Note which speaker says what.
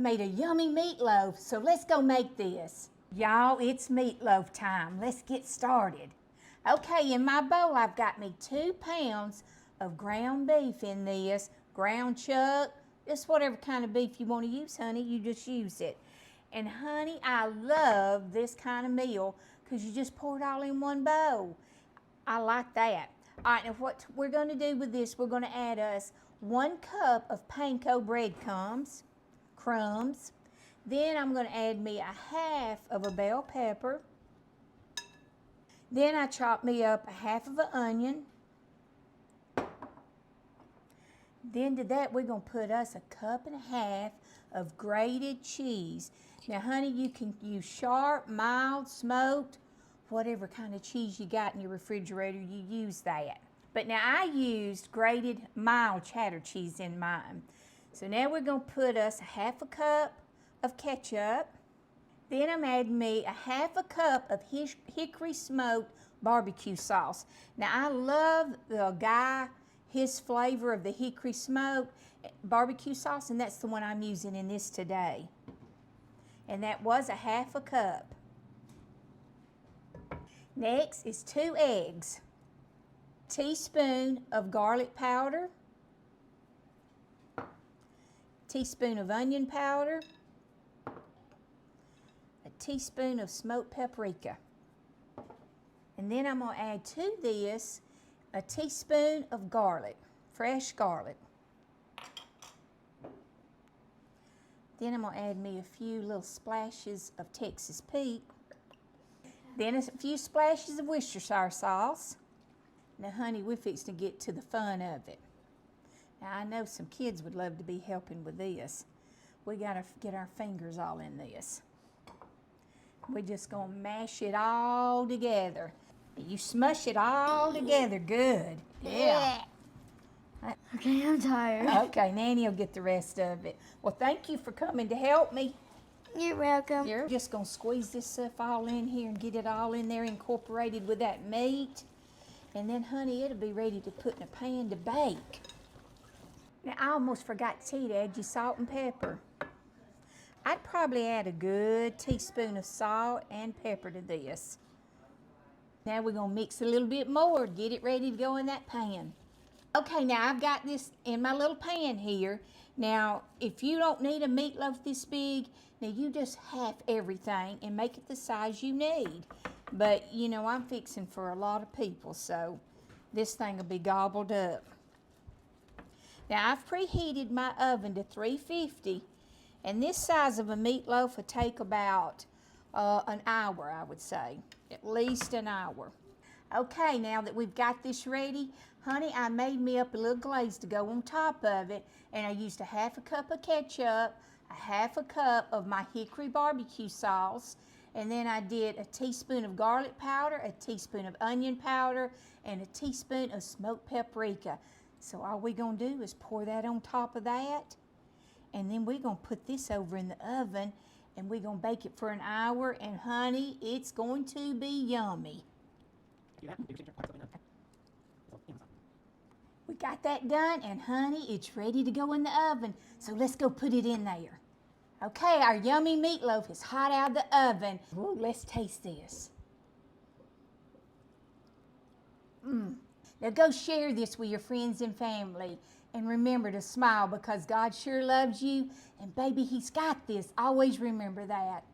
Speaker 1: made a yummy meatloaf, so let's go make this. Y'all, it's meatloaf time. Let's get started. Okay, in my bowl, I've got me 2 pounds of ground beef in this, ground chuck, just whatever kind of beef you want to use, honey, you just use it. And honey, I love this kind of meal because you just pour it all in one bowl. I like that. All right, now what we're going to do with this, we're going to add us 1 cup of panko breadcrumbs, crumbs. Then I'm going to add me a half of a bell pepper. Then I chop me up a half of an onion. Then to that, we're going to put us a cup and a half of grated cheese. Now, honey, you can use sharp, mild, smoked, whatever kind of cheese you got in your refrigerator, you use that. But now I used grated mild cheddar cheese in mine. So now we're going to put us a half a cup of ketchup. Then I'm adding me a half a cup of hickory smoked barbecue sauce. Now I love his flavor of the hickory smoked barbecue sauce, and that's the one I'm using in this today. And that was a half a cup. Next is 2 eggs, teaspoon of garlic powder, teaspoon of onion powder, a teaspoon of smoked paprika. And then I'm going to add to this a teaspoon of garlic, fresh garlic. Then I'm going to add me a few little splashes of Texas Pete. Then a few splashes of Worcestershire sauce. Now, honey, we're fixing to get to the fun of it. Now, I know some kids would love to be helping with this. We got to get our fingers all in this. We're just going to mash it all together. You smush it all together good. Yeah.
Speaker 2: Okay, I'm tired.
Speaker 1: Okay, Nanny will get the rest of it. Well, thank you for coming to help me.
Speaker 2: You're welcome.
Speaker 1: You're just going to squeeze this stuff all in here and get it all in there incorporated with that meat. And then, honey, it'll be ready to put in a pan to bake. Now, I almost forgot to tell you to add your salt and pepper. I'd probably add a good teaspoon of salt and pepper to this. Now we're going to mix a little bit more to get it ready to go in that pan. Okay, now I've got this in my little pan here. Now, if you don't need a meatloaf this big, now you just half everything and make it the size you need. But, you know, I'm fixing for a lot of people, so this thing will be gobbled up. Now, I've preheated my oven to 350, and this size of a meatloaf will take about an hour, I would say, at least an hour. Okay, now that we've got this ready, honey, I made me up a little glaze to go on top of it, and I used a half a cup of ketchup, a half a cup of my hickory barbecue sauce, and then I did a teaspoon of garlic powder, a teaspoon of onion powder, and a teaspoon of smoked paprika. So all we're going to do is pour that on top of that, and then we're going to put this over in the oven, and we're going to bake it for an hour, and honey, it's going to be yummy. We got that done, and honey, it's ready to go in the oven, so let's go put it in there. Okay, our yummy meatloaf is hot out of the oven. Ooh, let's taste this. Now go share this with your friends and family, and remember to smile because God sure loves you, and baby, He's got this. Always remember that.